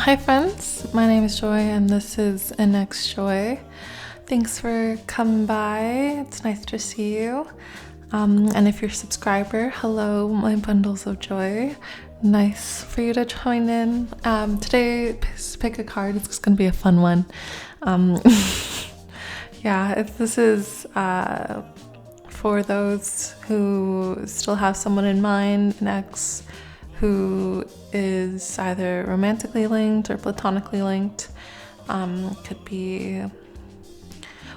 Hi friends, my name is Joy and this is INxJOY. Thanks for coming by. It's nice to see you. And if you're a subscriber, hello, my bundles of joy. Nice for you to join in. Today, pick a card. It's just gonna be a fun one. This is for those who still have someone in mind, an ex who is either romantically linked or platonically linked. Could be,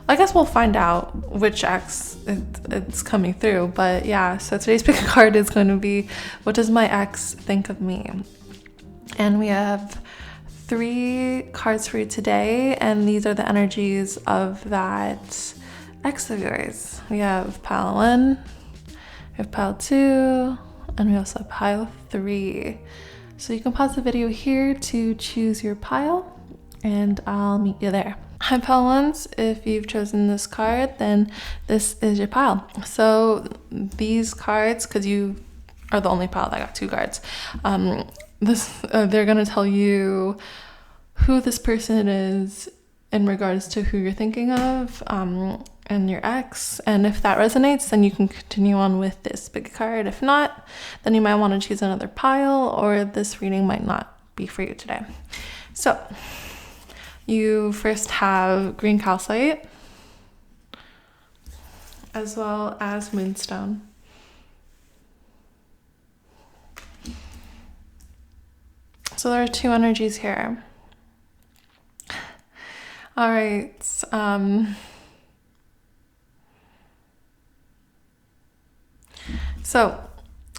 I guess we'll find out which ex it's coming through, but yeah, so today's pick a card is going to be, what does my ex think of me? And we have 3 cards for you today, and these are the energies of that ex of yours. We have pile 1, we have pile 2, and we also have pile 3. So you can pause the video here to choose your pile, and I'll meet you there. Hi pile 1s, if you've chosen this card, then this is your pile. So these cards, because you are the only pile that got 2 cards, they're gonna tell you who this person is in regards to who you're thinking of, and your ex. And if that resonates, then you can continue on with this big card. If not, then you might want to choose another pile, or this reading might not be for you today. So you first have green calcite, as well as moonstone. So there are 2 energies here. All right. So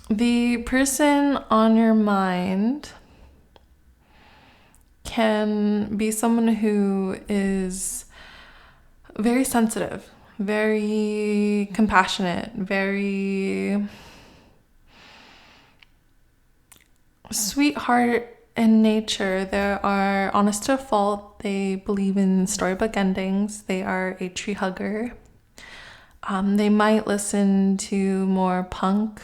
the person on your mind can be someone who is very sensitive, very compassionate, very sweetheart in nature. They are honest to a fault. They believe in storybook endings. They are a tree hugger. They might listen to more punk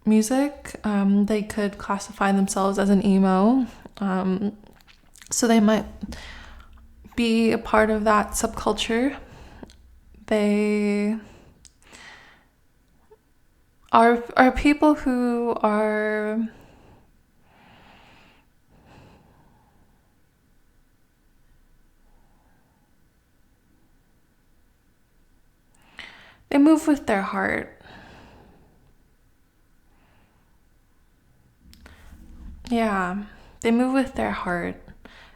music. They could classify themselves as an emo. So they might be a part of that subculture. They are people who are they move with their heart. Yeah, they move with their heart.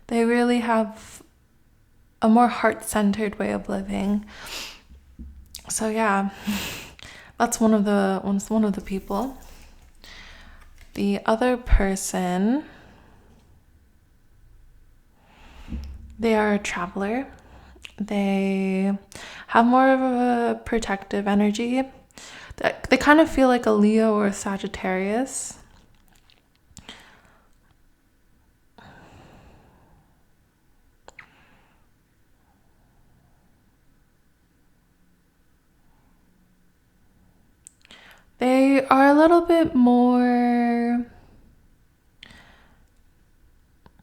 They really have a more heart-centered way of living. So yeah, that's one of the people. The other person, they are a traveler. They have more of a protective energy. They kind of feel like a Leo or a Sagittarius. They are a little bit more,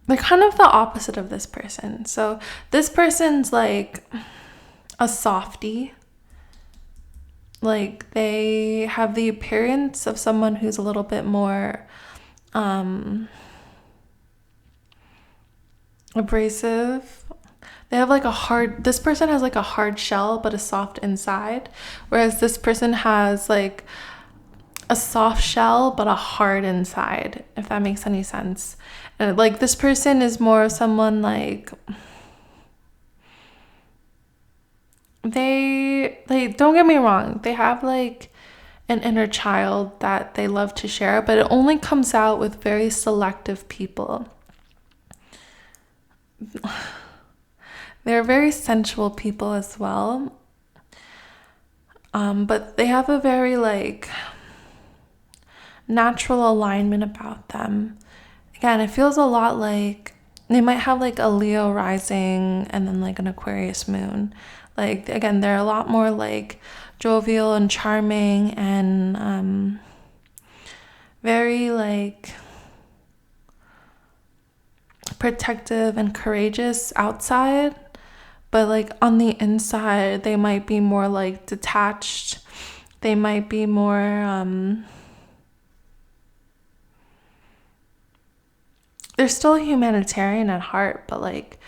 they're kind of the opposite of this person. So this person's like a softie. Like they have the appearance of someone who's a little bit more abrasive. They have like this person has like a hard shell but a soft inside, whereas this person has like a soft shell but a hard inside, if that makes any sense. And like this person is more of someone like they don't get me wrong, they have like an inner child that they love to share, but it only comes out with very selective people. They're very sensual people as well, but they have a very like natural alignment about them. Again, it feels a lot like they might have like a Leo rising and then like an Aquarius moon. Like again, they're a lot more like jovial and charming and very like protective and courageous outside, but like on the inside they might be more like detached. They might be more they're still humanitarian at heart, but like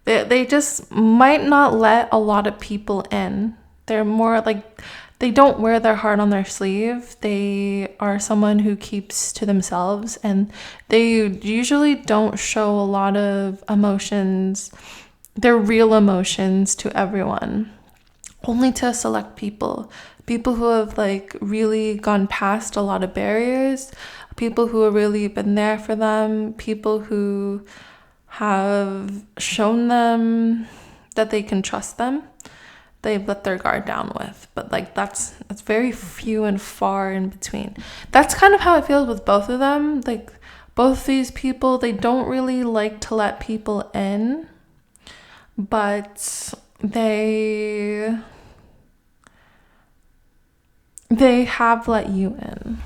they just might not let a lot of people in. They're more like, they don't wear their heart on their sleeve. They are someone who keeps to themselves, and they usually don't show a lot of emotions, their real emotions, to everyone. Only to select people who have like really gone past a lot of barriers, people who have really been there for them, people who have shown them that they can trust them, they've let their guard down with. But like that's very few and far in between. That's kind of how it feels with both of them. Like both these people, they don't really like to let people in, but they have let you in.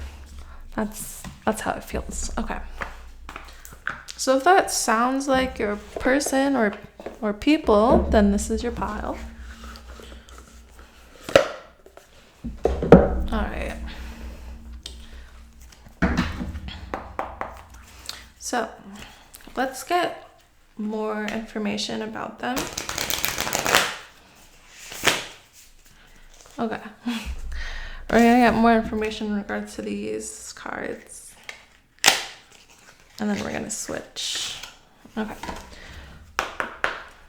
That's how it feels. Okay. So if that sounds like your person or people, then this is your pile. All right. So let's get more information about them. Okay. We're gonna get more information in regards to these cards, and then we're gonna switch. Okay.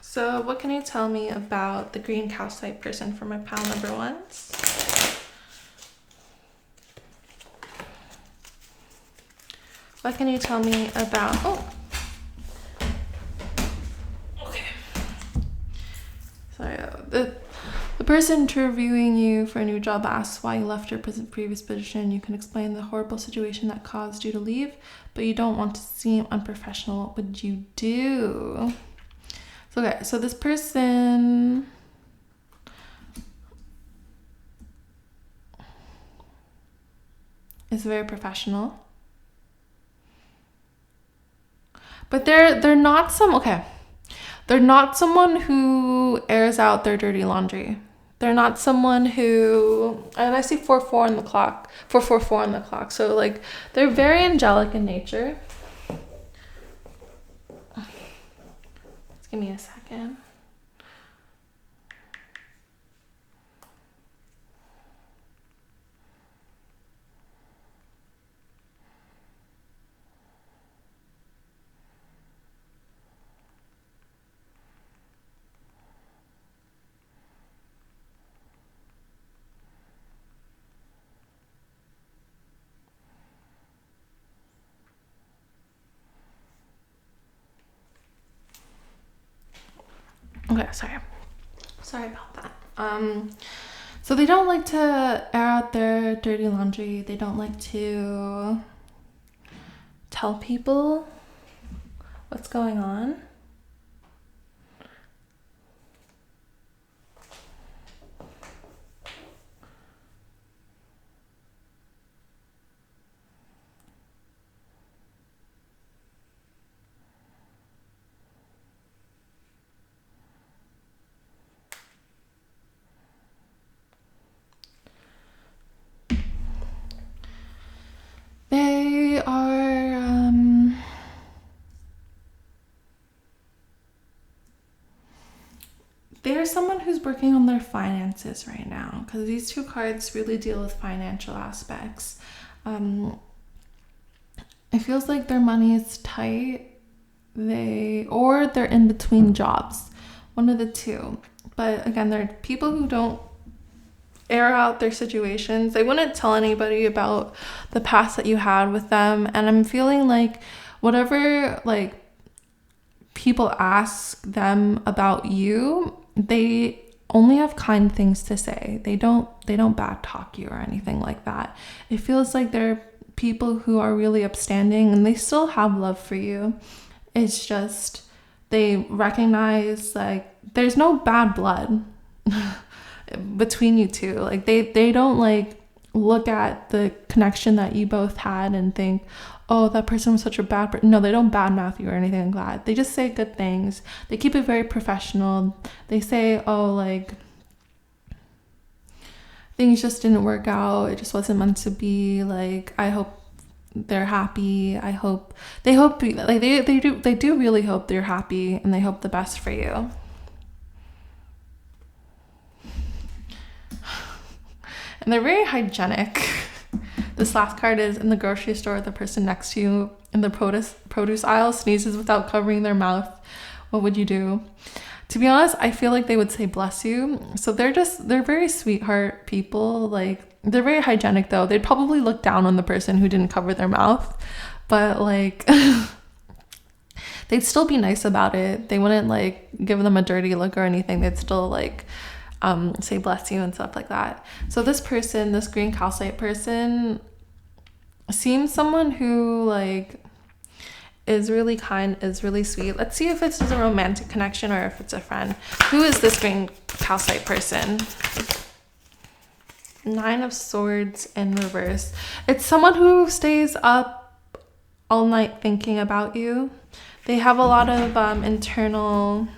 So what can you tell me about the green calcite person for my pile number ones? What can you tell me about, okay. Sorry, the person interviewing you for a new job asks why you left your previous position. You can explain the horrible situation that caused you to leave, but you don't want to seem unprofessional. What would you do? Okay, so this person is very professional, but they're not they're not someone who airs out their dirty laundry. They're not someone who, and I see 444 on the clock, 444 on the clock. So like they're very angelic in nature. Just give me a second. Okay, sorry about that. So they don't like to air out their dirty laundry. They don't like to tell people what's going on. They are, they're someone who's working on their finances right now, because these two cards really deal with financial aspects. It feels like their money is tight. They're in between jobs, one of the two. But again, they're people who don't air out their situations. They wouldn't tell anybody about the past that you had with them. And I'm feeling like whatever like people ask them about you, they only have kind things to say. They don't bad talk you or anything like that. It feels like they're people who are really upstanding and they still have love for you. It's just they recognize like there's no bad blood between you two. Like they don't like look at the connection that you both had and think, oh, that person was such a bad person. No, they don't badmouth you or anything like that. They just say good things. They keep it very professional. They say, oh, like, things just didn't work out. It just wasn't meant to be. Like, I hope they're happy. I hope they like they do really hope they're happy, and they hope the best for you. And they're very hygienic. This last card is, in the grocery store, the person next to you in the produce aisle sneezes without covering their mouth. What would you do? To be honest, I feel like they would say bless you. So they're very sweetheart people. Like, they're very hygienic though. They'd probably look down on the person who didn't cover their mouth, but like they'd still be nice about it. They wouldn't like give them a dirty look or anything. They'd still like say bless you and stuff like that. So this person, this green calcite person, seems someone who like is really kind, is really sweet. Let's see if it's a romantic connection or if it's a friend. Who is this green calcite person? 9 of Swords in reverse. It's someone who stays up all night thinking about you. They have a lot of internal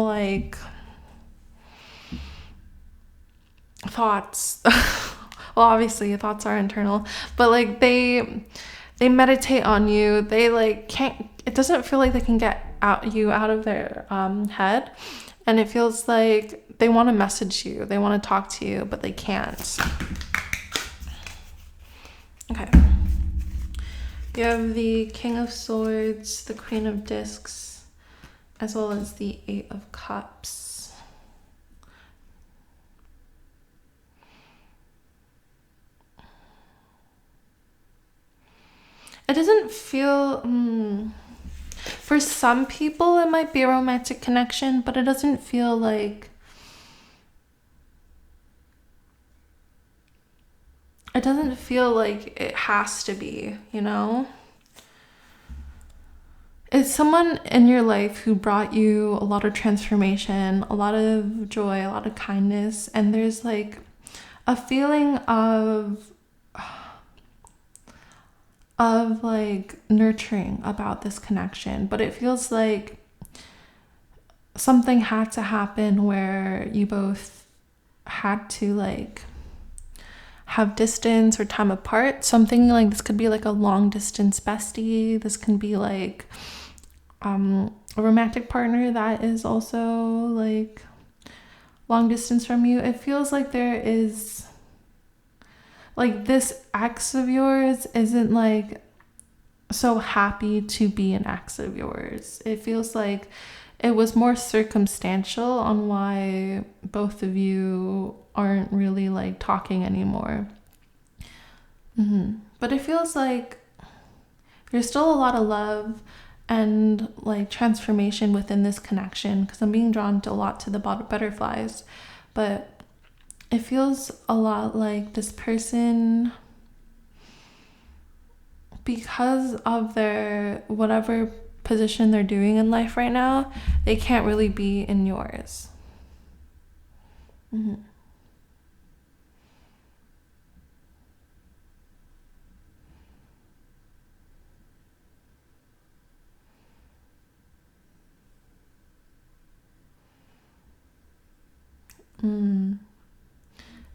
like thoughts. Well, obviously thoughts are internal, but like they meditate on you. They like can't, it doesn't feel like they can get you out of their head, and it feels like they want to message you, they want to talk to you, but they can't. Okay, you have the King of Swords, the Queen of Discs, as well as the 8 of Cups. It doesn't feel, for some people it might be a romantic connection, but it doesn't feel like, it has to be, you know? It's someone in your life who brought you a lot of transformation, a lot of joy, a lot of kindness, and there's like a feeling of like nurturing about this connection, but it feels like something had to happen where you both had to like have distance or time apart. Something like this could be like a long distance bestie. This can be like a romantic partner that is also like long distance from you. It feels like there is like this ex of yours isn't like so happy to be an ex of yours. It feels like it was more circumstantial on why both of you aren't really like talking anymore. But it feels like there's still a lot of love and like transformation within this connection, because I'm being drawn to a lot to the butterflies, but it feels a lot like this person, because of their whatever position they're doing in life right now, they can't really be in yours.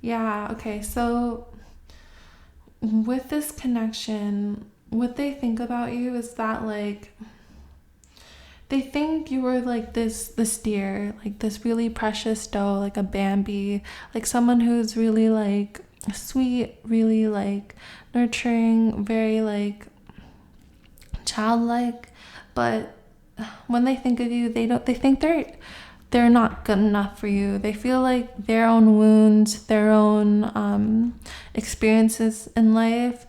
Yeah, okay, so with this connection, what they think about you is that like they think you were like this deer, like this really precious doe, like a Bambi, like someone who's really like sweet, really like nurturing, very like childlike. But when they think of you, they think they're not good enough for you. They feel like their own wounds, their own experiences in life,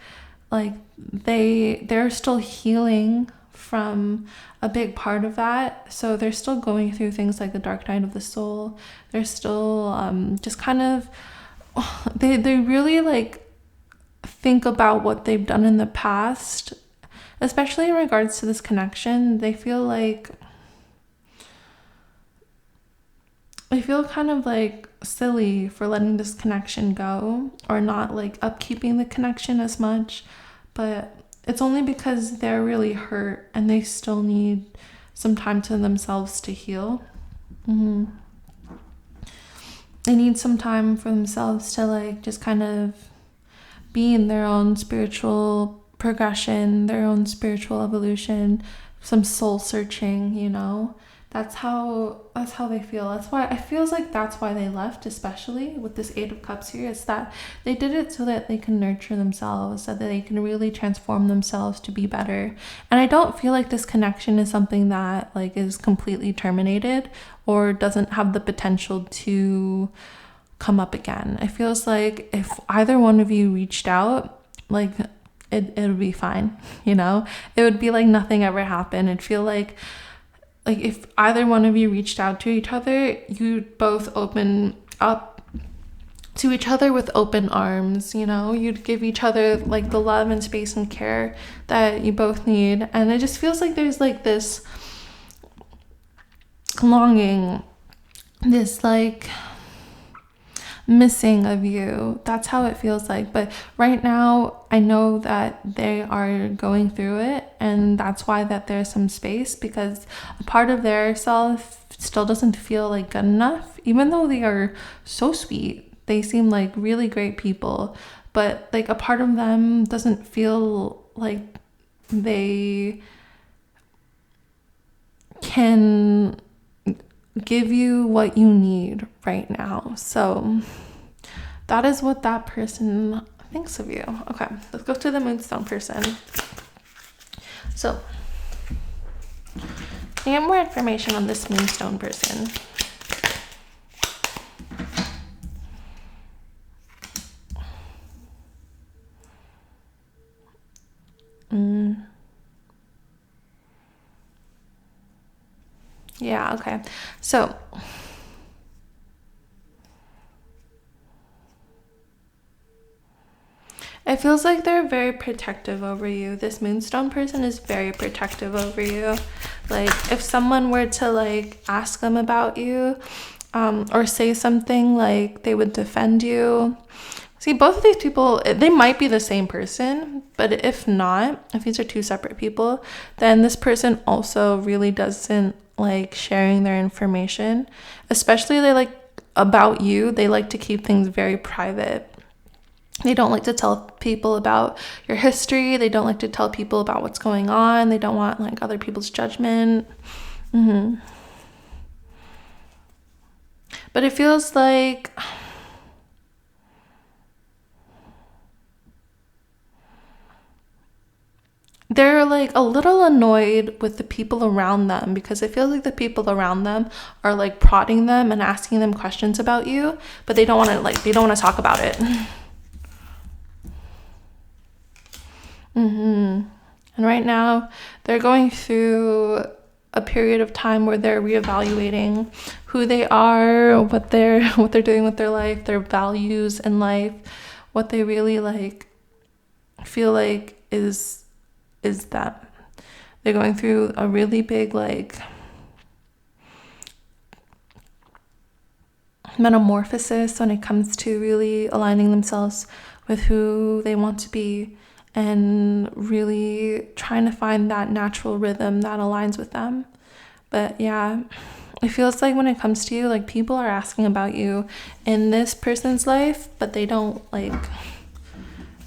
like they're still healing from a big part of that. So they're still going through things like the dark night of the soul. They're still just kind of, they really like think about what they've done in the past, especially in regards to this connection. They feel kind of like silly for letting this connection go or not like upkeeping the connection as much, but it's only because they're really hurt and they still need some time to themselves to heal. They need some time for themselves to like just kind of be in their own spiritual progression, their own spiritual evolution, some soul searching, you know. That's how they feel. That's why it feels like that's why they left, especially with this 8 of Cups here. It's that they did it so that they can nurture themselves, so that they can really transform themselves to be better. And I don't feel like this connection is something that like is completely terminated or doesn't have the potential to come up again. It feels like if either one of you reached out, like it would be fine, you know? It would be like nothing ever happened. It'd feel like if either one of you reached out to each other, you'd both open up to each other with open arms, you know? You'd give each other like the love and space and care that you both need. And it just feels like there's like this longing, this like missing of you. That's how it feels like. But right now I know that they are going through it, and that's why that there's some space, because a part of their self still doesn't feel like good enough, even though they are so sweet. They seem like really great people, but like a part of them doesn't feel like they can give you what you need right now. So that is what that person thinks of you. Okay, let's go to the Moonstone person. So to get more information on this Moonstone person, yeah, okay. So it feels like they're very protective over you. This Moonstone person is very protective over you. Like if someone were to like ask them about you, or say something, like they would defend you. See, both of these people, they might be the same person, but if not, if these are two separate people, then this person also really doesn't like sharing their information, especially they like about you. They like to keep things very private. They don't like to tell people about your history. They don't like to tell people about what's going on. They don't want like other people's judgment. But it feels like they're like a little annoyed with the people around them, because I feel like the people around them are like prodding them and asking them questions about you, but they don't want to talk about it. And right now they're going through a period of time where they're reevaluating who they are, what they're doing with their life, their values in life, what they really like feel like is that they're going through a really big like metamorphosis when it comes to really aligning themselves with who they want to be and really trying to find that natural rhythm that aligns with them. But yeah, it feels like when it comes to you, like people are asking about you in this person's life, but they don't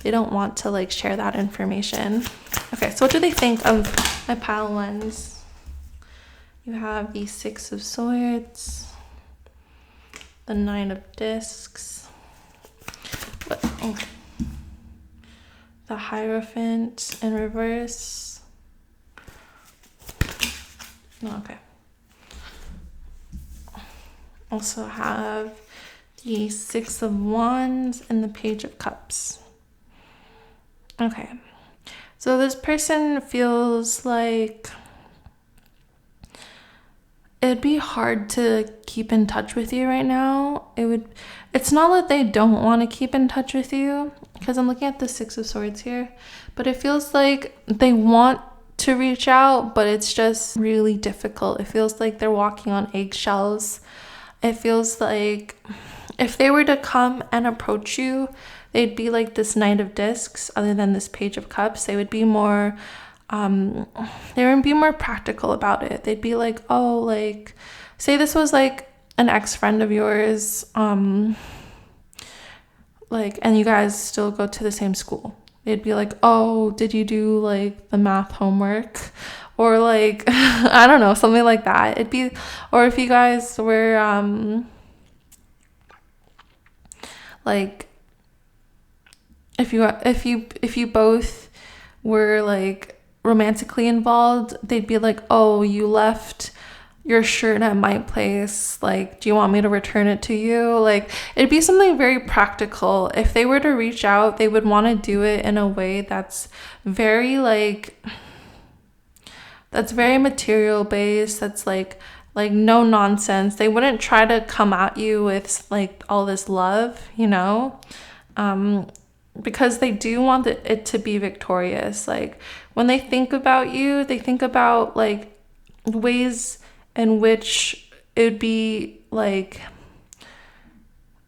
want to like share that information. Okay, so what do they think of my pile ones? You have the 6 of Swords, the 9 of Discs, the Hierophant in reverse. Okay. Also have the 6 of Wands and the Page of Cups. Okay, so this person feels like it'd be hard to keep in touch with you right now. It's not that they don't want to keep in touch with you, because I'm looking at the 6 of Swords here, but it feels like they want to reach out, but it's just really difficult. It feels like they're walking on eggshells. It feels like if they were to come and approach you, they'd be like this Knight of Discs other than this Page of Cups. They would be more they would be more practical about it. They'd be like, oh, like, say this was like an ex-friend of yours, like, and you guys still go to the same school. They'd be like, oh, did you do like the math homework? Or like, I don't know, something like that. It'd be, or if you guys were, like, if you both were like romantically involved, they'd be like, oh, you left your shirt at my place, like, do you want me to return it to you? Like, it'd be something very practical. If they were to reach out, they would want to do it in a way that's very material based, that's like no nonsense. They wouldn't try to come at you with like all this love, you know, because they do want it to be victorious. Like, when they think about you, they think about like ways in which it would be like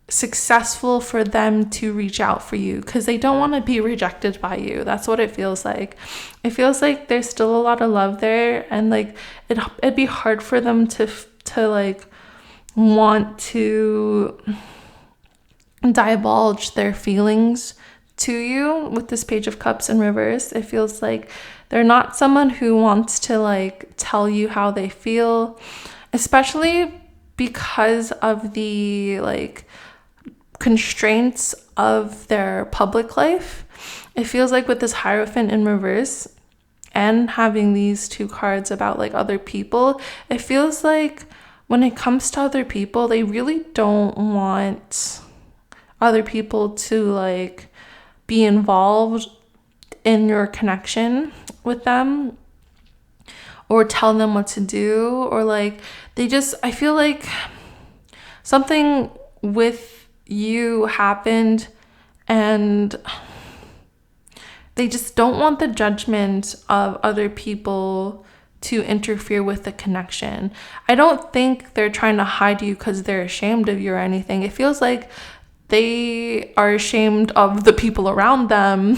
successful for them to reach out for you, because they don't want to be rejected by you. That's what it feels like. It feels like there's still a lot of love there, and like it'd be hard for them to like want to divulge their feelings to you with this Page of Cups in reverse. It feels like they're not someone who wants to like tell you how they feel, especially because of the like constraints of their public life. It feels like with this Hierophant in reverse and having these two cards about like other people, it feels like when it comes to other people, they really don't want other people to like be involved in your connection with them or tell them what to do, or like I feel like something with you happened and they just don't want the judgment of other people to interfere with the connection. I don't think they're trying to hide you because they're ashamed of you or anything. It feels like they are ashamed of the people around them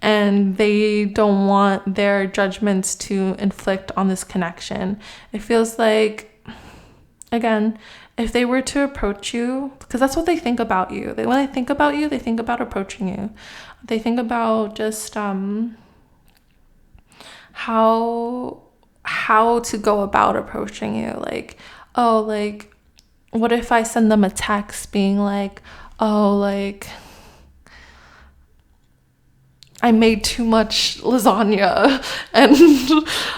and they don't want their judgments to inflict on this connection. It feels like, again, if they were to approach you, because that's what they think about you. When they think about you, they think about approaching you. They think about just how to go about approaching you. Like, oh, like, what if I send them a text being like, oh, like, I made too much lasagna and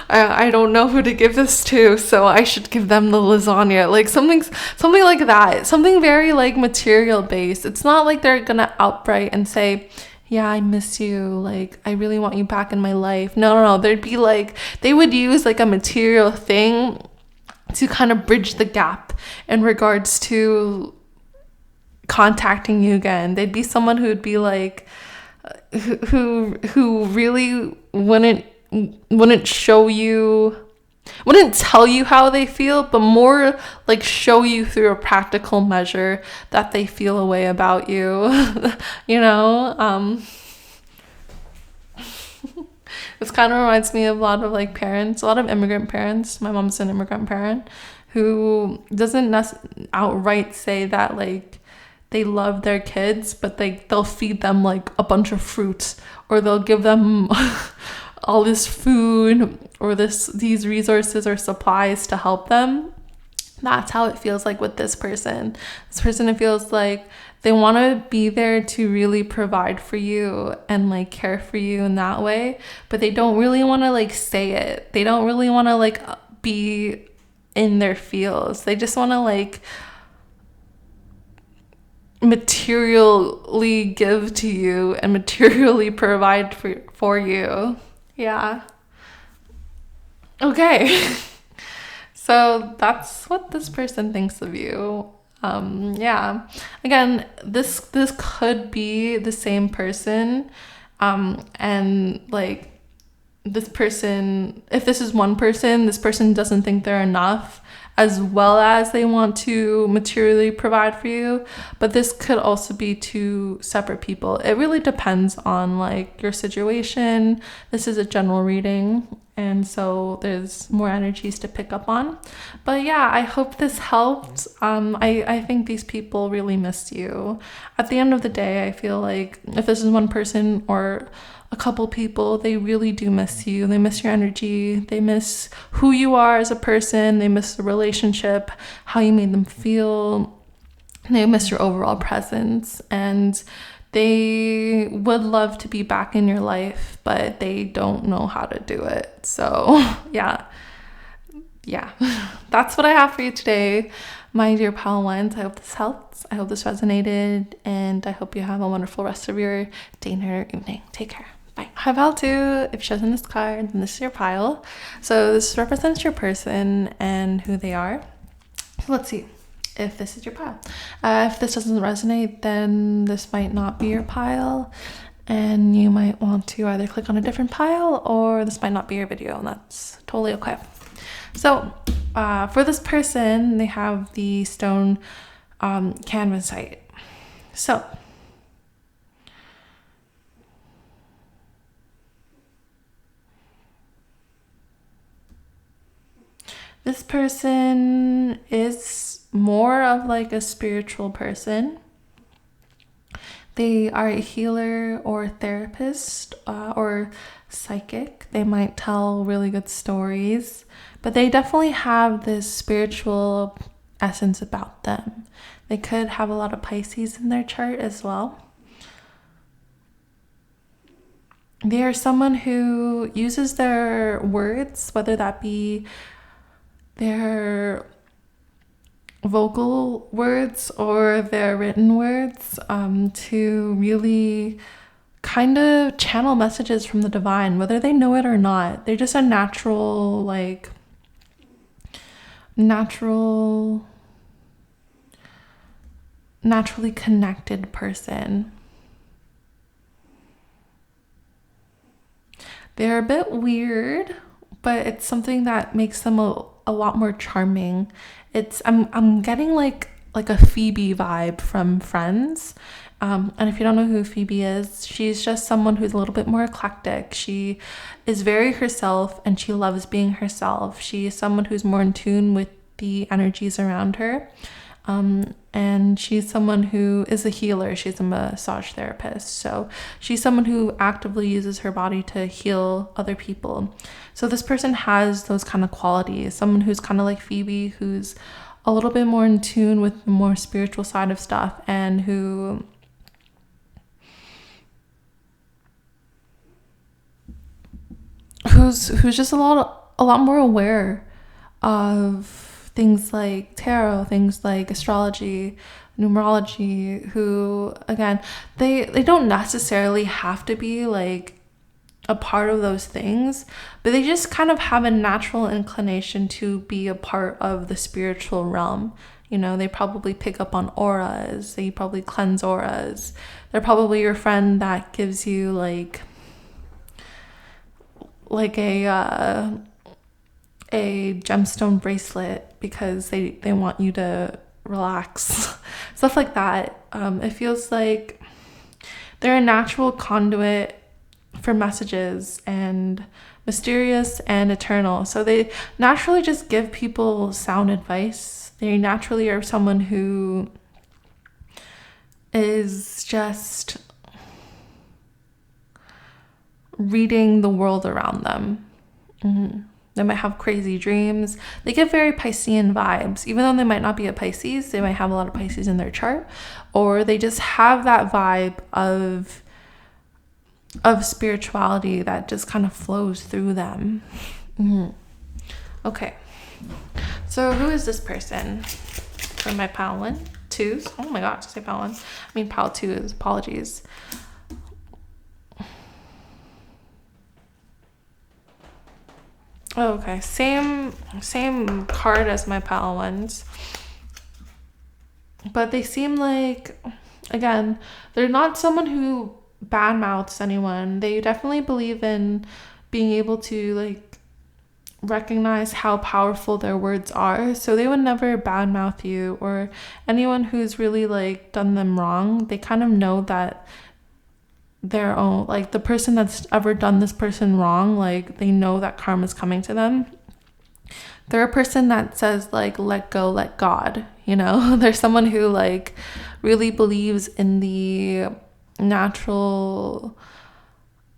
I don't know who to give this to, so I should give them the lasagna. Like something like that. Something very like material based. It's not like they're gonna outright and say, yeah, I miss you, like I really want you back in my life. No. There'd be like, they would use like a material thing to kind of bridge the gap in regards to contacting you again. They'd be someone who would be like, who really wouldn't show you, wouldn't tell you how they feel, but more like show you through a practical measure that they feel a way about you. You know, this kind of reminds me of a lot of like parents, a lot of immigrant parents. My mom's an immigrant parent who doesn't outright say that like they love their kids, but they'll feed them like a bunch of fruit, or they'll give them all this food or these resources or supplies to help them. That's how it feels like with this person. This person, it feels like they want to be there to really provide for you and like care for you in that way, but they don't really want to like say it. They don't really want to like be in their feels. They just want to like materially give to you and materially provide for you. Yeah. Okay. So that's what this person thinks of you. Yeah. Again, this could be the same person. And like this person, if this is one person, this person doesn't think they're enough as well as they want to materially provide for you. But this could also be two separate people. It really depends on like your situation. This is a general reading, and so there's more energies to pick up on. But yeah, I hope this helped. I think these people really miss you. At the end of the day, I feel like if this is one person or a couple people, they really do miss you. They miss your energy. They miss who you are as a person. They miss the relationship, how you made them feel. They miss your overall presence, and they would love to be back in your life, but they don't know how to do it. So yeah, that's what I have for you today, my dear pal ones. I hope this helped. I hope this resonated, and I hope you have a wonderful rest of your day, night, or evening. Take care. Bye. Hi, pile 2. If you chosen this card, then this is your pile. So this represents your person and who they are. Let's see if this is your pile. If this doesn't resonate, then this might not be your pile, and you might want to either click on a different pile, or this might not be your video, and that's totally okay. So for this person, they have the stone canvasite. So this person is more of like a spiritual person. They are a healer or therapist or psychic. They might tell really good stories, but they definitely have this spiritual essence about them. They could have a lot of Pisces in their chart as well. They are someone who uses their words, whether that be their vocal words or their written words, to really kind of channel messages from the divine, whether they know it or not. They're just a naturally connected person. They're a bit weird, but it's something that makes them a lot more charming. I'm getting like a Phoebe vibe from Friends. And if you don't know who Phoebe is, she's just someone who's a little bit more eclectic. She is very herself, and she loves being herself. She is someone who's more in tune with the energies around her. And she's someone who is a healer. She's a massage therapist. So she's someone who actively uses her body to heal other people. So this person has those kind of qualities. Someone who's kind of like Phoebe, who's a little bit more in tune with the more spiritual side of stuff, and who's just a lot more aware of things like tarot, things like astrology, numerology, who, again, they don't necessarily have to be like a part of those things, but they just kind of have a natural inclination to be a part of the spiritual realm. You know, they probably pick up on auras, they probably cleanse auras. They're probably your friend that gives you like a gemstone bracelet because they want you to relax. Stuff like that. It feels like they're a natural conduit for messages, and mysterious and eternal. So they naturally just give people sound advice. They naturally are someone who is just reading the world around them. They might have crazy dreams. They get very Piscean vibes. Even though they might not be a Pisces, they might have a lot of Pisces in their chart, or they just have that vibe of spirituality that just kind of flows through them. Okay, so who is this person for my pile 1, 2s? Oh my gosh, I say pile 1. I mean pile 2s. Apologies. Oh, okay, same card as my pal ones, but they seem like, again, they're not someone who badmouths anyone. They definitely believe in being able to like recognize how powerful their words are. So they would never badmouth you, or anyone who's really like done them wrong. They kind of know that their own, like the person that's ever done this person wrong, like they know that karma's coming to them. They're a person that says like, let go, let God, you know. They're someone who like really believes in the natural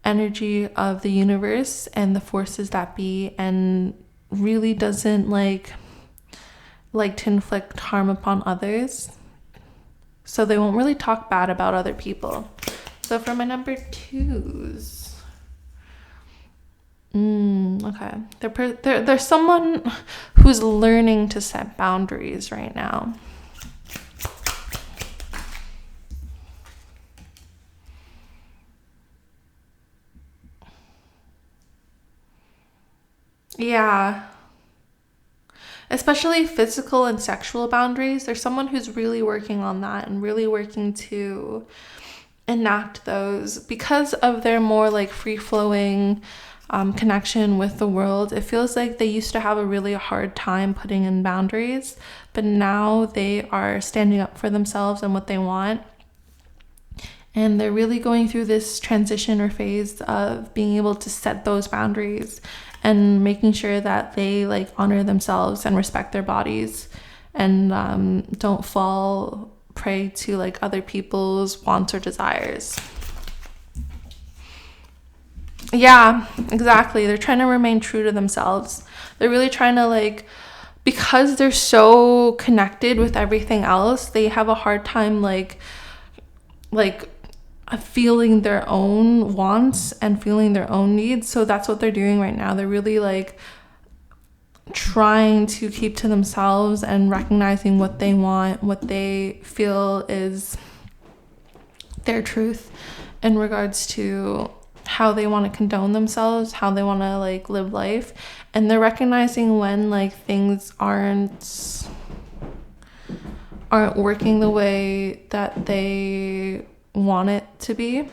energy of the universe and the forces that be, and really doesn't like to inflict harm upon others. So they won't really talk bad about other people. So for my number 2s, okay, they're someone who's learning to set boundaries right now. Yeah. Especially physical and sexual boundaries. There's someone who's really working on that and really working to enact those because of their more like free-flowing connection with the world. It feels like they used to have a really hard time putting in boundaries, but now they are standing up for themselves and what they want. And they're really going through this transition or phase of being able to set those boundaries and making sure that they like honor themselves and respect their bodies, and don't fall prey to like other people's wants or desires. Yeah, exactly. They're trying to remain true to themselves. They're really trying to like, because they're so connected with everything else, they have a hard time like feeling their own wants and feeling their own needs. So that's what they're doing right now. They're really like trying to keep to themselves and recognizing what they want, what they feel is their truth in regards to how they want to condone themselves, how they want to like live life. And they're recognizing when like things aren't working the way that they want it to be.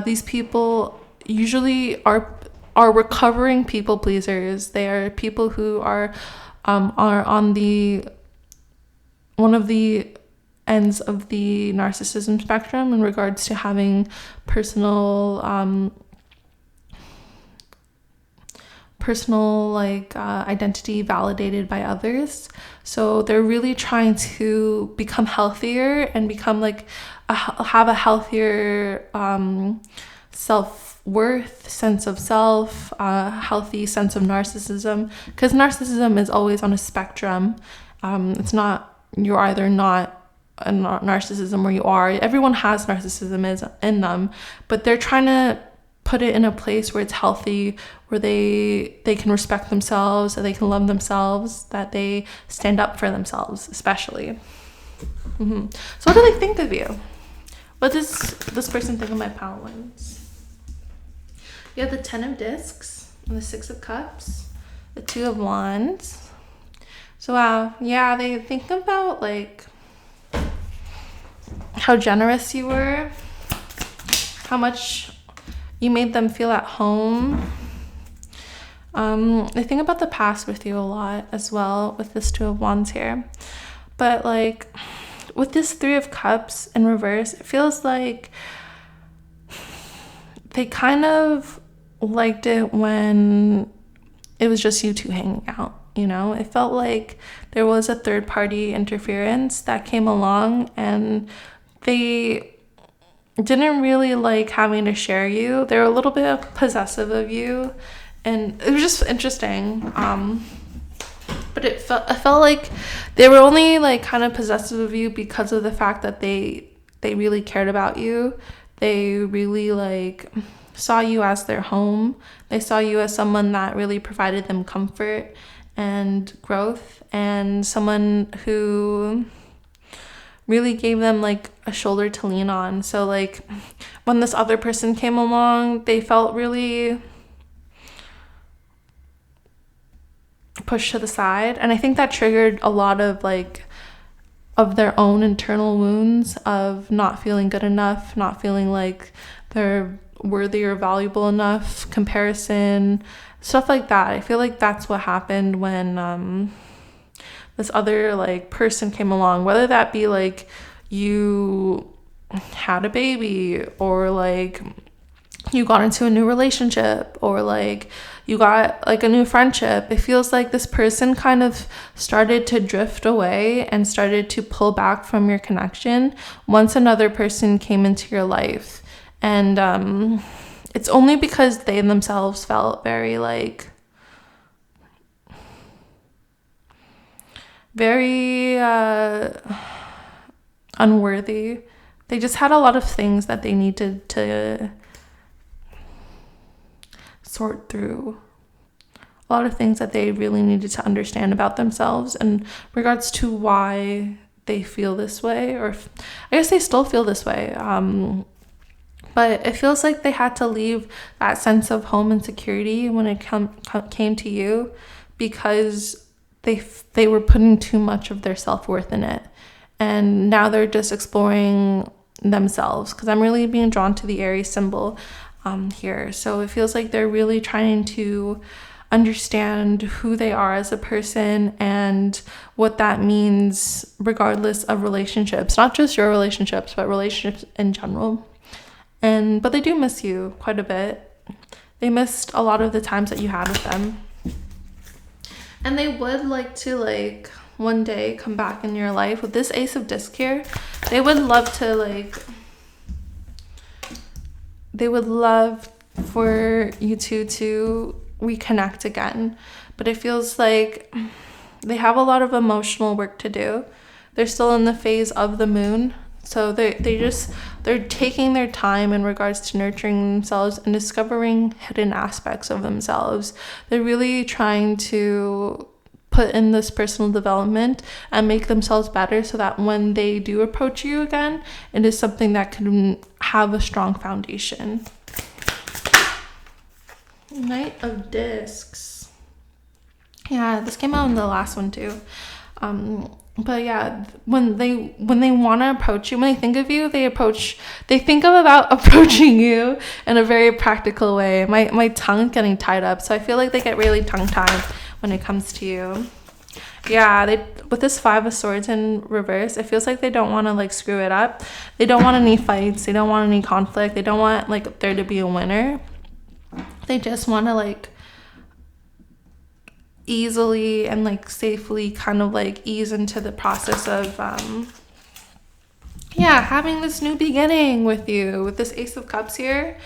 These people usually are recovering people pleasers. They are people who are on the one of the ends of the narcissism spectrum in regards to having personal identity validated by others. So they're really trying to become healthier and become like have a healthier self-worth, sense of self, healthy sense of narcissism, because narcissism is always on a spectrum. It's not, you're either not a narcissism or you are. Everyone has narcissism in them, but they're trying to put it in a place where it's healthy, where they can respect themselves, that they can love themselves, that they stand up for themselves, especially. So what do they think of you? What does this person think of my palette lens? You have the 10 of discs and the 6 of cups, the 2 of wands. So wow, yeah, they think about like how generous you were, how much you made them feel at home. I think about the past with you a lot as well with this 2 of wands here. But like with this 3 of cups in reverse, it feels like they kind of liked it when it was just you two hanging out, you know? It felt like there was a third party interference that came along, and they didn't really like having to share you. They were a little bit possessive of you, and it was just interesting. But I felt like they were only like kind of possessive of you because of the fact that they really cared about you. They really like saw you as their home. They saw you as someone that really provided them comfort and growth, and someone who really gave them like a shoulder to lean on. So like when this other person came along, they felt really pushed to the side, and I think that triggered a lot of like of their own internal wounds of not feeling good enough, not feeling like they're worthy or valuable enough, comparison, stuff like that. I feel like that's what happened when this other like person came along, whether that be like you had a baby, or like you got into a new relationship, or like you got like a new friendship. It feels like this person kind of started to drift away and started to pull back from your connection once another person came into your life. And it's only because they themselves felt very unworthy. They just had a lot of things that they needed to sort through, a lot of things that they really needed to understand about themselves in regards to why they feel this way, or I guess they still feel this way. But it feels like they had to leave that sense of home and security when it came to you, because they were putting too much of their self-worth in it. And now they're just exploring themselves, because I'm really being drawn to the Aries symbol here. So it feels like they're really trying to understand who they are as a person and what that means regardless of relationships, not just your relationships, but relationships in general. But they do miss you quite a bit. They missed a lot of the times that you had with them. And they would like to one day come back in your life. With this Ace of Disc here, they would love for you two to reconnect again. But it feels like they have a lot of emotional work to do. They're still in the phase of the moon. So they're taking their time in regards to nurturing themselves and discovering hidden aspects of themselves. They're really trying to put in this personal development and make themselves better, so that when they do approach you again, it is something that can have a strong foundation. Knight of Discs. Yeah, this came out in the last one too. But yeah, when they want to approach you, when they think of you, they think about approaching you in a very practical way. My tongue's getting tied up, so I feel like they get really tongue-tied when it comes to you. Yeah, with this Five of Swords in reverse, it feels like they don't want to screw it up. They don't want any fights. They don't want any conflict. They don't want there to be a winner. They just want to easily and safely kind of ease into the process of having this new beginning with you. With this Ace of Cups here,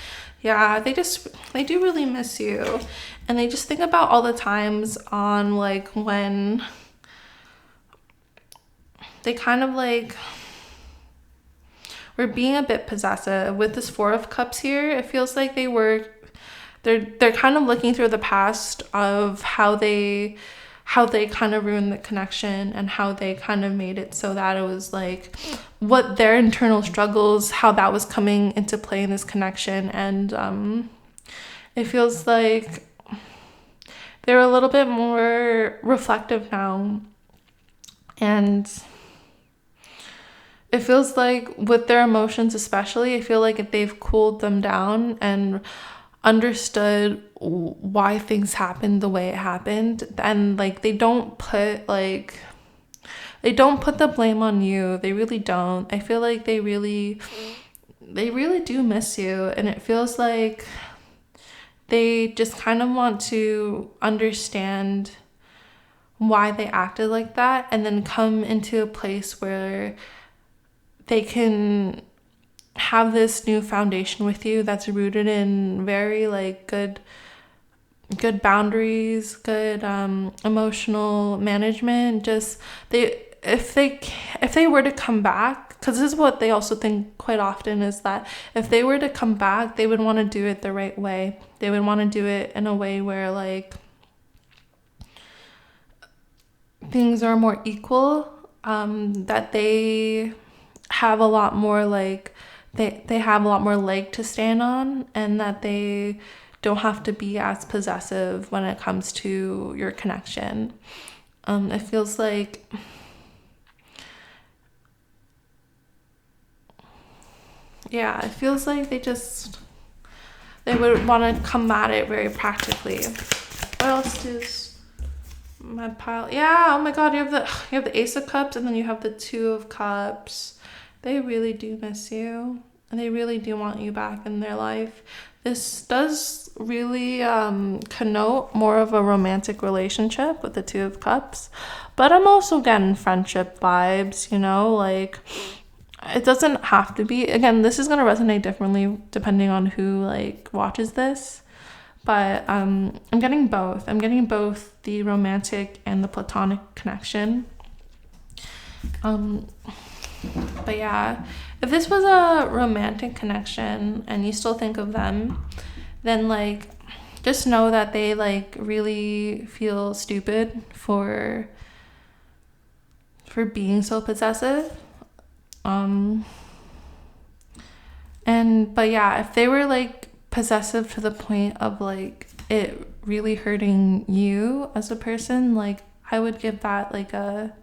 yeah, they do really miss you, and they just think about all the times on when they kind of were being a bit possessive. With this Four of Cups here, it feels like they're kind of looking through the past of how they kind of ruined the connection, and how they kind of made it so that it was what their internal struggles, how that was coming into play in this connection. And it feels like they're a little bit more reflective now, and it feels like with their emotions especially, I feel like they've cooled them down and understood why things happened the way it happened. And they don't put the blame on you. They really don't. I feel like they really do miss you, and it feels like they just kind of want to understand why they acted like that, and then come into a place where they can have this new foundation with you that's rooted in very good boundaries, good emotional management. Just if they were to come back, because this is what they also think quite often, is that if they were to come back, they would want to do it the right way. They would want to do it in a way where things are more equal, that they have a lot more they have a lot more leg to stand on, and that they don't have to be as possessive when it comes to your connection. It feels like they just they would want to come at it very practically. What else does my pile? Yeah, oh my god, you have the Ace of Cups, and then you have the Two of Cups. They really do miss you, and they really do want you back in their life. This does really connote more of a romantic relationship with the Two of Cups, but I'm also getting friendship vibes, you know, like it doesn't have to be. Again, this is going to resonate differently depending on who like watches this, but I'm getting both. I'm getting both the romantic and the platonic connection. But yeah, if this was a romantic connection and you still think of them, then like just know that they like really feel stupid for being so possessive. But yeah, if they were like possessive to the point of like it really hurting you as a person, like I would give that like an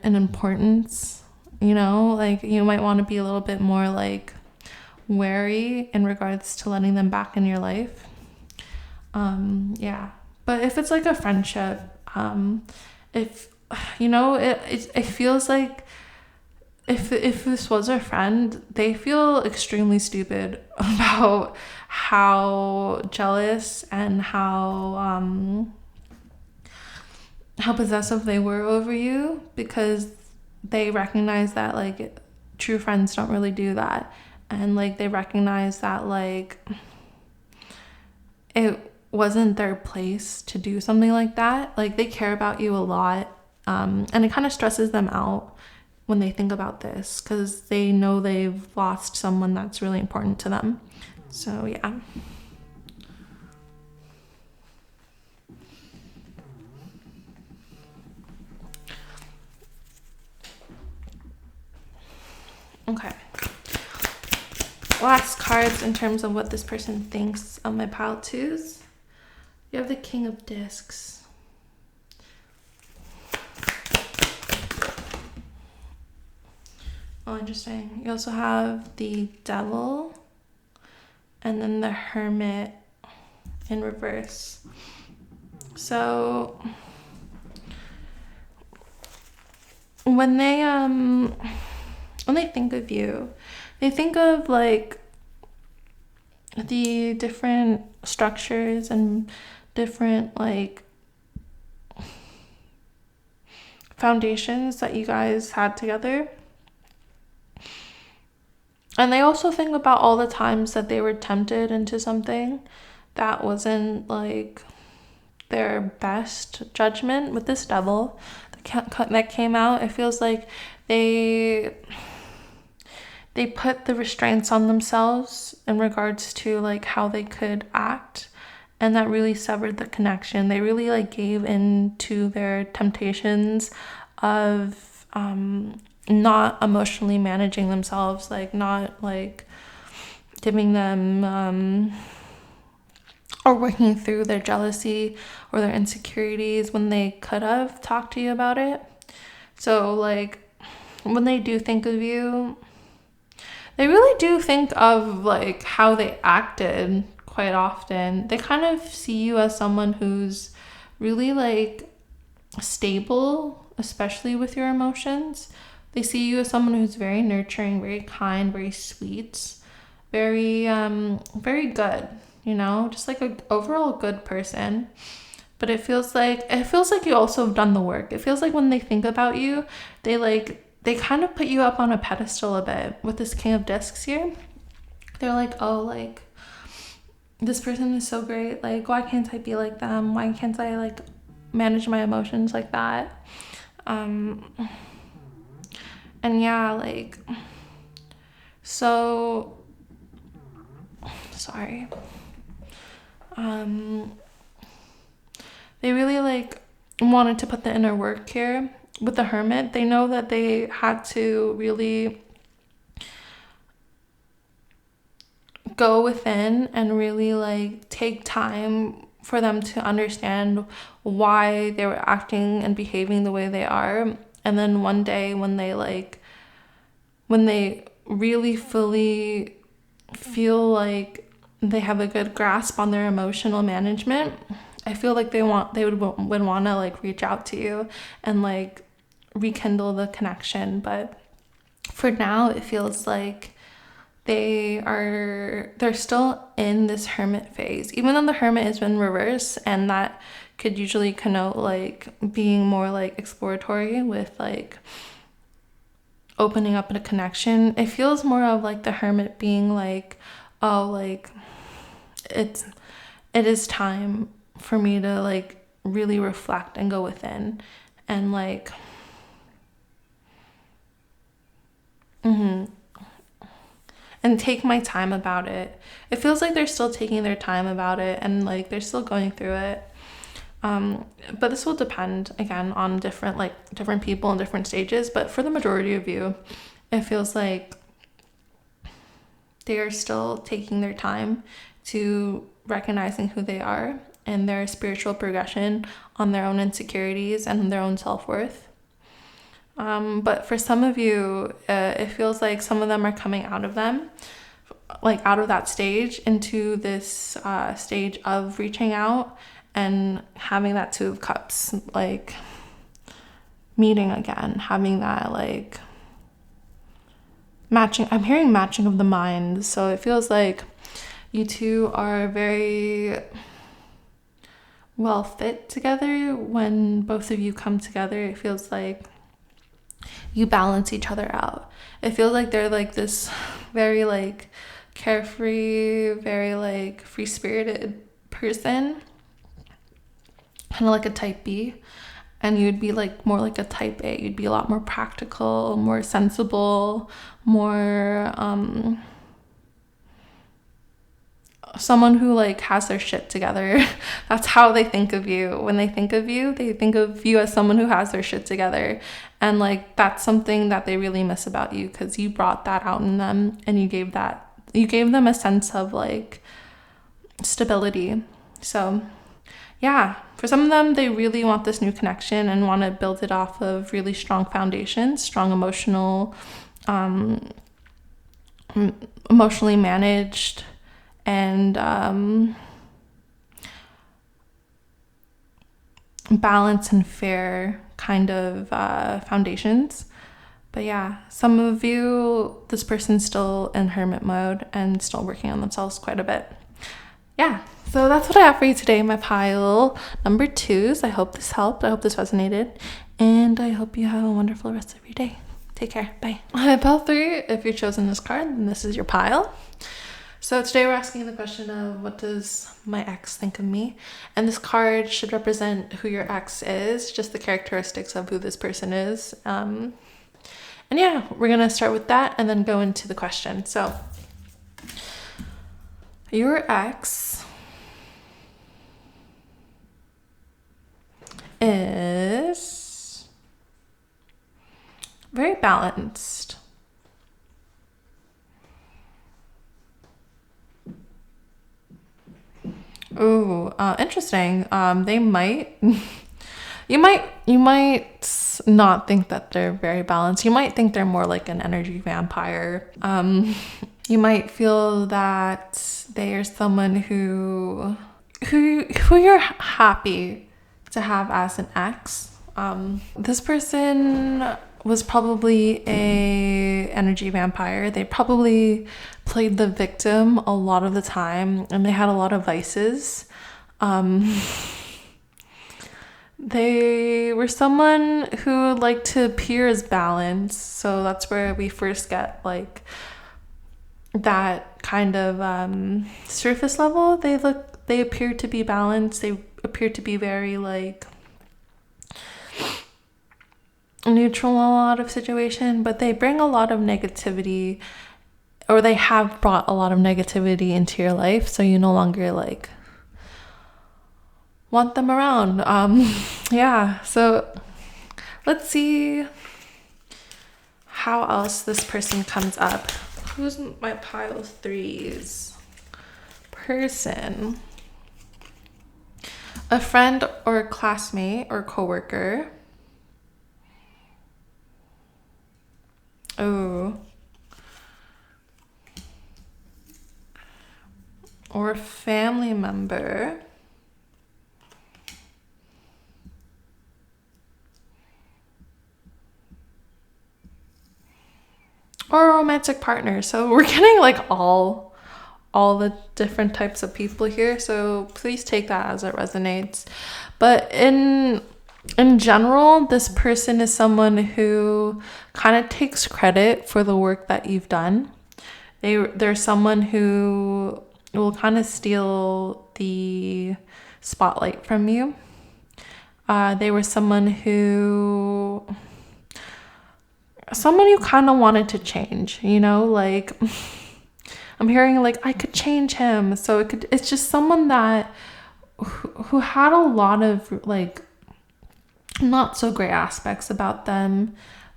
importance, you know, like you might want to be a little bit more like wary in regards to letting them back in your life. Yeah, but if it's like a friendship, if you know, it feels like if this was a friend, they feel extremely stupid about how jealous and how possessive they were over you, because they recognize that like true friends don't really do that, and like they recognize that like it wasn't their place to do something like that. Like they care about you a lot, and it kind of stresses them out when they think about this, because they know they've lost someone that's really important to them. So yeah. Okay. Last cards in terms of what this person thinks of my pile twos. You have the King of Discs. Oh, interesting. You also have the Devil and then the Hermit in reverse. So when they think of you, they think of like the different structures and different like foundations that you guys had together. And they also think about all the times that they were tempted into something that wasn't like their best judgment. With this Devil that came out, it feels like they put the restraints on themselves in regards to like how they could act, and that really severed the connection. They really like gave in to their temptations of not emotionally managing themselves, like not like giving them or working through their jealousy or their insecurities when they could have talked to you about it. So like when they do think of you, they really do think of like how they acted quite often. They kind of see you as someone who's really like stable, especially with your emotions. They see you as someone who's very nurturing, very kind, very sweet, very very good, you know, just like an overall good person. But it feels like you also have done the work. It feels like when they think about you, they kind of put you up on a pedestal a bit with this King of Discs here. They're like, oh, like this person is so great. Like, why can't I be like them? Why can't I like manage my emotions like that? And yeah, like, so sorry. They really like wanted to put the inner work here. With the Hermit, they know that they had to really go within and really like take time for them to understand why they were acting and behaving the way they are. And then one day when they really fully feel like they have a good grasp on their emotional management, I feel like they would want to like reach out to you and like rekindle the connection. But for now, it feels like they're still in this hermit phase, even though the hermit has been reversed, and that could usually connote like being more like exploratory with like opening up in a connection. It feels more of like the hermit being like, oh, like it is time for me to like really reflect and go within and like and take my time about it. It feels like they're still taking their time about it and like they're still going through it. But this will depend again on different people in different stages. But for the majority of you, it feels like they are still taking their time to recognizing who they are and their spiritual progression on their own insecurities and their own self-worth. But for some of you, it feels like some of them are coming out of them, like out of that stage into this stage of reaching out and having that Two of Cups, like meeting again, having that like matching. I'm hearing matching of the mind. So it feels like you two are very well fit together. When both of you come together, it feels like you balance each other out. It feels like they're like this very like carefree, very like free-spirited person, kind of like a type B, and you'd be like more like a type A. You'd be a lot more practical, more sensible, more someone who like has their shit together. That's how they think of you. When they think of you, they think of you as someone who has their shit together. And like that's something that they really miss about you, because you brought that out in them and you gave them a sense of like stability. So yeah, for some of them, they really want this new connection and want to build it off of really strong foundations, strong emotionally managed and balanced and fair kind of foundations. But yeah, some of you, this person's still in hermit mode and still working on themselves quite a bit. Yeah, so that's what I have for you today, my pile number 2s. I hope this helped. I hope this resonated. And I hope you have a wonderful rest of your day. Take care. Bye. Pile 3, if you're chosen this card, then this is your pile. So today we're asking the question of, what does my ex think of me? And this card should represent who your ex is, just the characteristics of who this person is. And yeah, we're going to start with that and then go into the question. So your ex is very balanced. Ooh, interesting. They might, you might not think that they're very balanced. You might think they're more like an energy vampire. You might feel that they are someone who you're happy to have as an ex. This person was probably a energy vampire. They probably played the victim a lot of the time, and they had a lot of vices. They were someone who liked to appear as balanced, so that's where we first get like that kind of surface level. They appear to be balanced. They appear to be very like neutral in a lot of situation, but they bring a lot of negativity, or they have brought a lot of negativity into your life, so you no longer like want them around. Yeah, so let's see how else this person comes up. Who's my pile of 3s? Person. A friend or a classmate or coworker. Oh. or family member or a romantic partner. So we're getting like all the different types of people here, so please take that as it resonates. But in general, this person is someone who kind of takes credit for the work that you've done. They're someone who will kind of steal the spotlight from you. They were someone you kind of wanted to change, you know, like I'm hearing like I could change him. So it's just someone that who had a lot of like not so great aspects about them.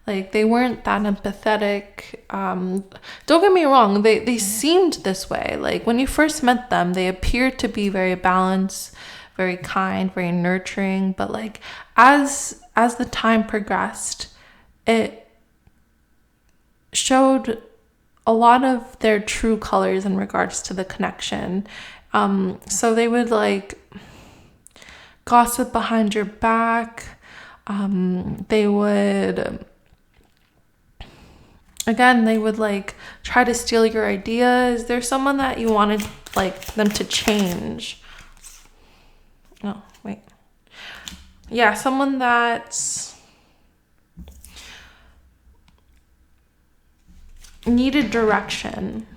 Like they weren't that empathetic. Don't get me wrong, they seemed this way. Like when you first met them, they appeared to be very balanced, very kind, very nurturing. But like as the time progressed, it showed a lot of their true colors in regards to the connection. So they would like gossip behind your back. They would like try to steal your ideas. There's someone that you wanted like them to change. Oh, wait. Yeah, someone that's needed direction.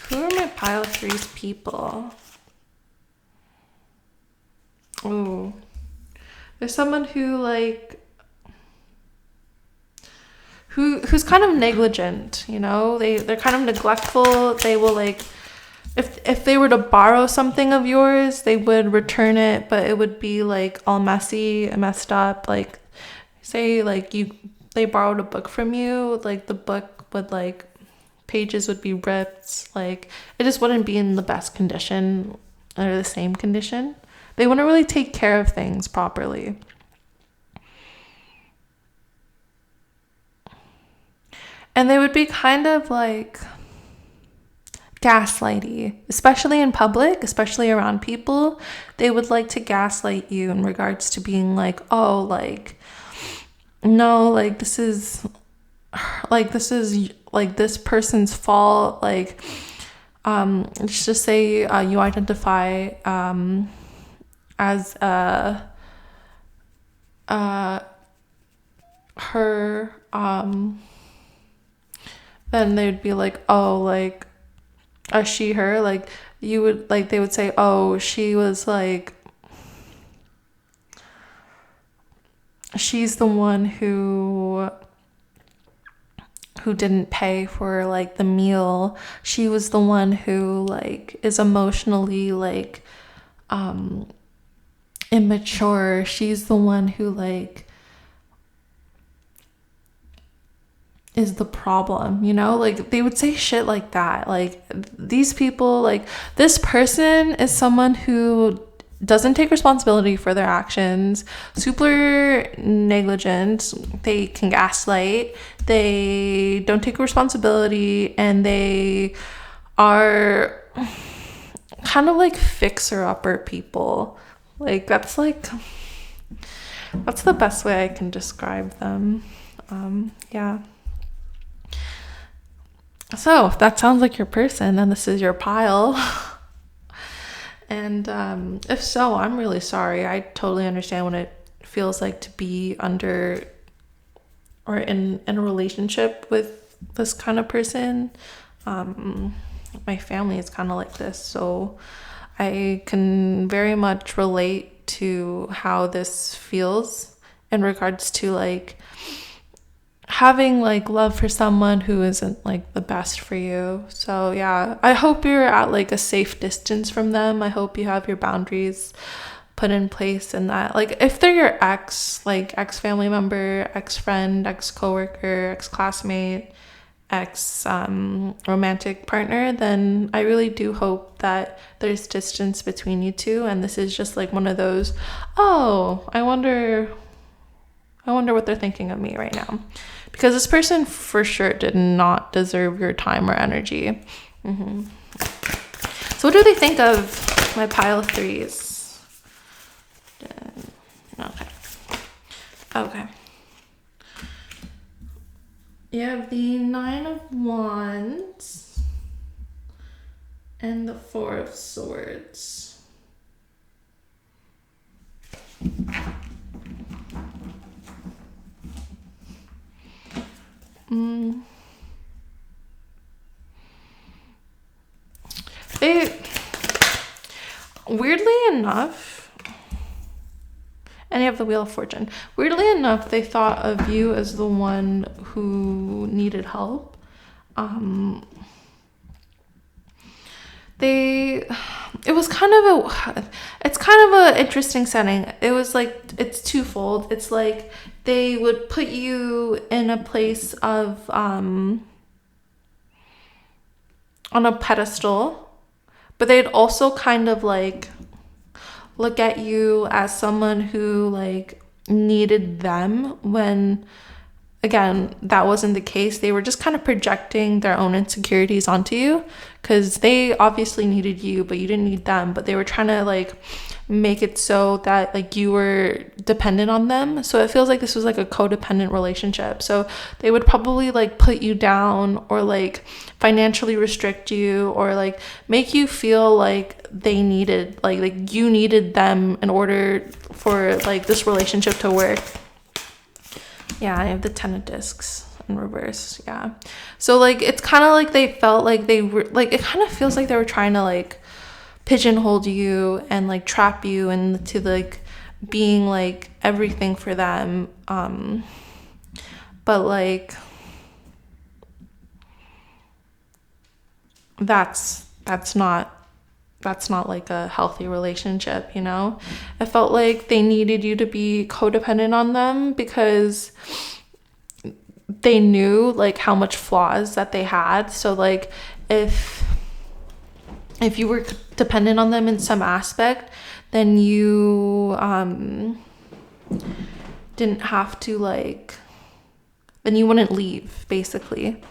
Who are my pile 3's people? Ooh. There's someone who like who's kind of negligent, you know? They're kind of neglectful. They will like if they were to borrow something of yours, they would return it, but it would be like all messy and messed up. Like say like they borrowed a book from you, like the book would like pages would be ripped, like it just wouldn't be in the best condition or the same condition. They wouldn't really take care of things properly. And they would be kind of like gaslighty, especially in public, especially around people. They would like to gaslight you in regards to being like, oh, like, no, like this is like this person's fault. Like, let's just say you identify as her, then they'd be like, oh, like a she, her, like you would like they would say, oh, she was like she's the one who didn't pay for like the meal. She was the one who like is emotionally like immature. She's the one who like is the problem, you know? Like they would say shit like that. Like these people, like this person is someone who doesn't take responsibility for their actions, super negligent, they can gaslight, they don't take responsibility, and they are kind of like fixer-upper people. Like that's the best way I can describe them. Yeah. So if that sounds like your person, then this is your pile. And if so, I'm really sorry. I totally understand what it feels like to be under or in a relationship with this kind of person. My family is kind of like this, so I can very much relate to how this feels in regards to like having like love for someone who isn't like the best for you. So yeah, I hope you're at like a safe distance from them. I hope you have your boundaries put in place, and that like if they're your ex, like ex family member, ex friend, ex coworker, ex classmate, ex romantic partner, then I really do hope that there's distance between you two, and this is just like one of those, oh, I wonder I wonder what they're thinking of me right now. Because this person for sure did not deserve your time or energy. So what do they think of my pile of threes? Okay. You have the 9 of Wands and the 4 of Swords. They, weirdly enough, and you have the Wheel of Fortune. Weirdly enough, they thought of you as the one who needed help. It's kind of a interesting setting. It was like, it's twofold. It's like they would put you in a place of, on a pedestal, but they'd also kind of like look at you as someone who like needed them when, again, that wasn't the case. They were just kind of projecting their own insecurities onto you because they obviously needed you, but you didn't need them. But they were trying to like make it so that like you were dependent on them. So it feels like this was like a codependent relationship. So they would probably like put you down or like financially restrict you or like make you feel like they needed like you needed them in order for like this relationship to work. Yeah, I have the 10 of Discs in reverse. Yeah. So like it's kind of like they felt like they were like, it kind of feels like they were trying to like pigeonhole you and like trap you into like being like everything for them. But like that's not like a healthy relationship, you know? I felt like they needed you to be codependent on them because they knew like how much flaws that they had. So like if you were dependent on them in some aspect, then you didn't have to like, then you wouldn't leave basically.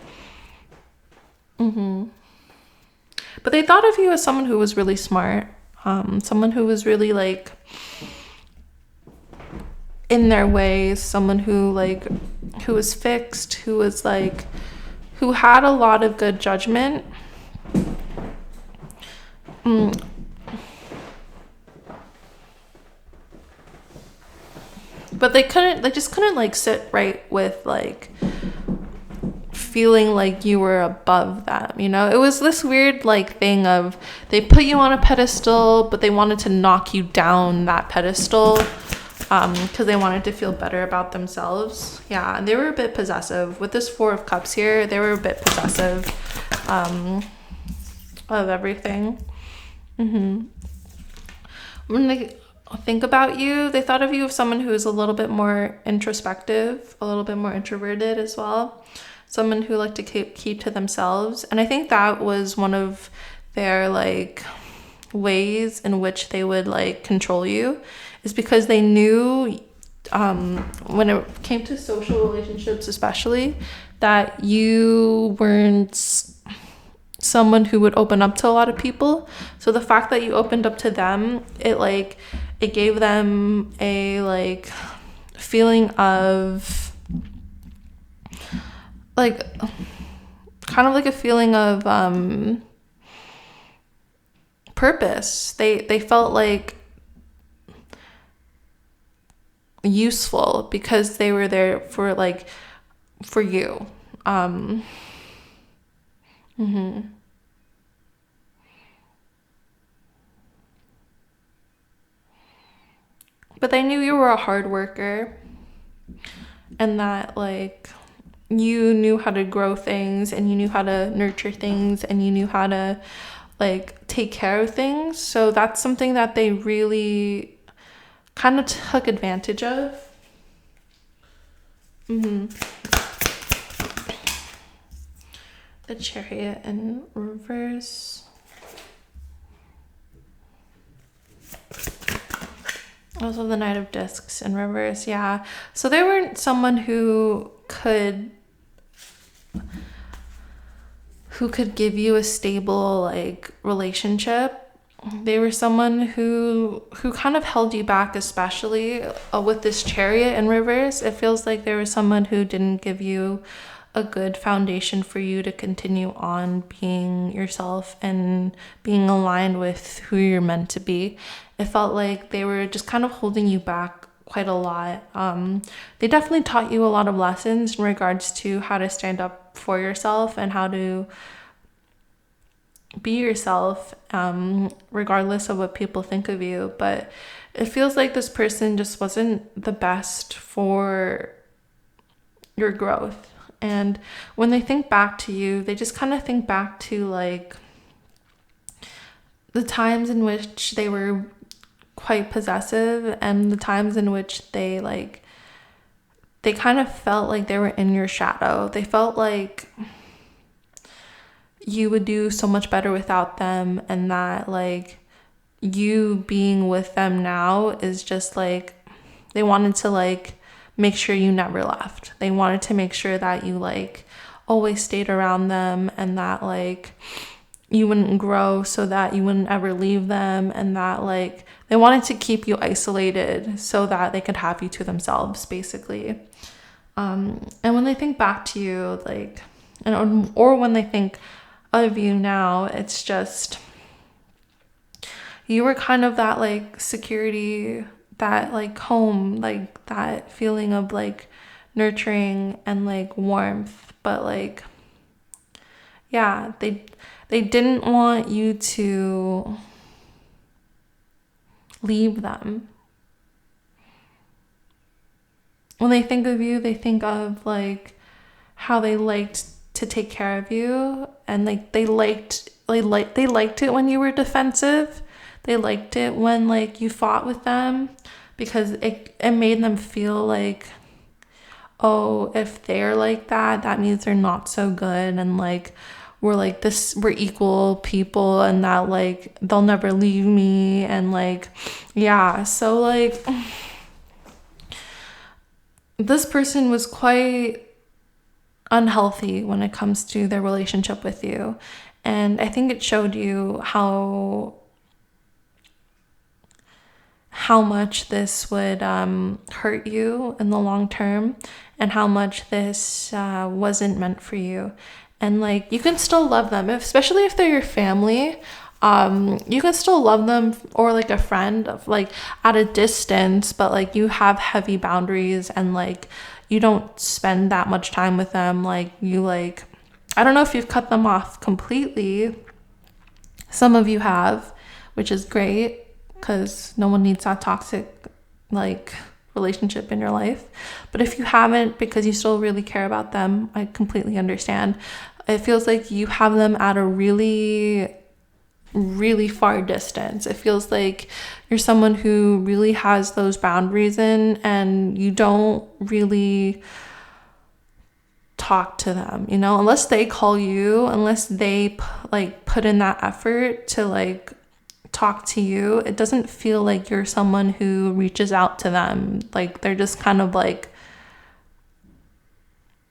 But they thought of you as someone who was really smart, someone who was really like in their ways, someone who was fixed, who was like, who had a lot of good judgment. But they just couldn't like sit right with like feeling like you were above them, you know? It was this weird like thing of they put you on a pedestal, but they wanted to knock you down that pedestal because they wanted to feel better about themselves. Yeah, and they were a bit possessive. With this 4 of Cups here, they were a bit possessive of everything. When they think about you, they thought of you as someone who is a little bit more introspective, a little bit more introverted as well. Someone who liked to keep to themselves. And I think that was one of their like ways in which they would like control you, is because they knew when it came to social relationships especially, that you weren't someone who would open up to a lot of people. So the fact that you opened up to them, it gave them a like feeling of like kind of like a feeling of purpose. They felt like useful because they were there for like for you. But they knew you were a hard worker and that like you knew how to grow things and you knew how to nurture things and you knew how to like take care of things. So that's something that they really kind of took advantage of. The Chariot in reverse. Also the Knight of Discs in reverse, yeah. So they weren't someone who could give you a stable like relationship. They were someone who kind of held you back, especially with this Chariot in reverse. It feels like there was someone who didn't give you a good foundation for you to continue on being yourself and being aligned with who you're meant to be. It felt like they were just kind of holding you back quite a lot. They definitely taught you a lot of lessons in regards to how to stand up for yourself and how to be yourself, regardless of what people think of you. But it feels like this person just wasn't the best for your growth. And when they think back to you, they just kind of think back to like the times in which they were quite possessive and the times in which they kind of felt like they were in your shadow. They felt like you would do so much better without them, and that like you being with them now is just like, they wanted to like make sure you never left. They wanted to make sure that you like always stayed around them, and that like you wouldn't grow so that you wouldn't ever leave them, and that like they wanted to keep you isolated so that they could have you to themselves, basically. And when they think back to you, like, or when they think of you now, it's just, you were kind of that like security, that like home, like that feeling of like nurturing and like warmth. But like, yeah, they didn't want you to leave them. When they think of you, they think of like how they liked to take care of you, and like they liked it when you were defensive. They liked it when like you fought with them, because it made them feel like, oh, if they're like that, that means they're not so good, and like we're equal people, and that like they'll never leave me, and like, yeah. So like this person was quite unhealthy when it comes to their relationship with you, and I think it showed you how much this would hurt you in the long term, and how much this wasn't meant for you. And like, you can still love them, especially if they're your family. You can still love them, or like a friend of like at a distance, but like you have heavy boundaries, and like you don't spend that much time with them. Like you like, I don't know if you've cut them off completely. Some of you have, which is great, because no one needs that toxic like relationship in your life. But if you haven't, because you still really care about them, I completely understand. It feels like you have them at a really, really far distance. It feels like you're someone who really has those boundaries in, and you don't really talk to them, you know, unless they call you, unless they like put in that effort to like talk to you. It doesn't feel like you're someone who reaches out to them. Like they're just kind of like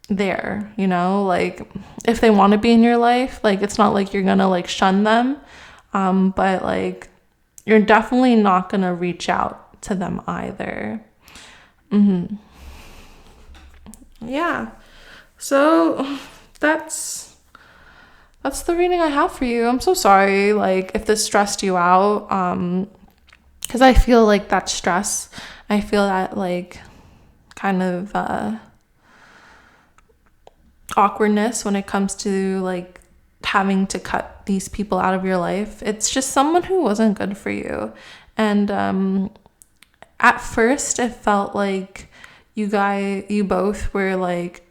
there, you know, like if they want to be in your life, like it's not like you're gonna like shun them, but like you're definitely not gonna reach out to them either. Yeah, so that's the reading I have for you. I'm so sorry like if this stressed you out, because I feel like that stress, I feel that like kind of awkwardness when it comes to like having to cut these people out of your life. It's just someone who wasn't good for you. And at first it felt like you both were like,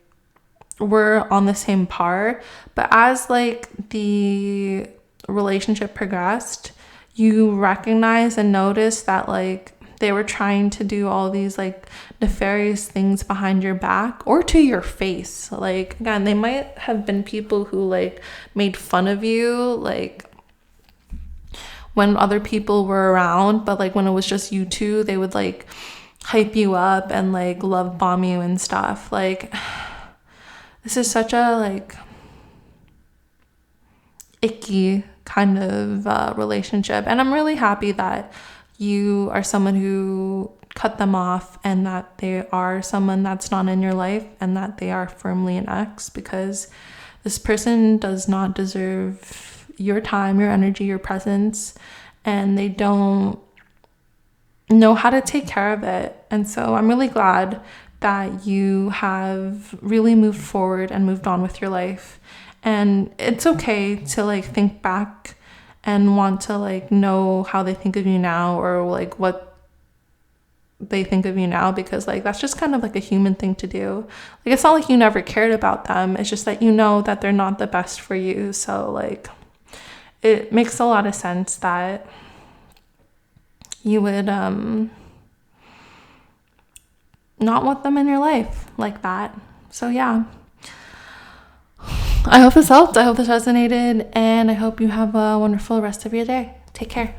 were on the same par, but as like the relationship progressed, you recognize and notice that like they were trying to do all these like nefarious things behind your back or to your face. Like again, they might have been people who like made fun of you, like when other people were around, but like when it was just you two, they would like hype you up and like love bomb you and stuff. Like, this is such a like icky kind of relationship, and I'm really happy that you are someone who cut them off and that they are someone that's not in your life and that they are firmly an ex, because this person does not deserve your time, your energy, your presence, and they don't know how to take care of it. And so I'm really glad that you have really moved forward and moved on with your life. And it's okay to like think back and want to like know how they think of you now, or like what they think of you now, because like that's just kind of like a human thing to do. Like, it's not like you never cared about them, it's just that you know that they're not the best for you. So like, it makes a lot of sense that you would not want them in your life like that. So yeah, I hope this helped, I hope this resonated, and I hope you have a wonderful rest of your day. Take care.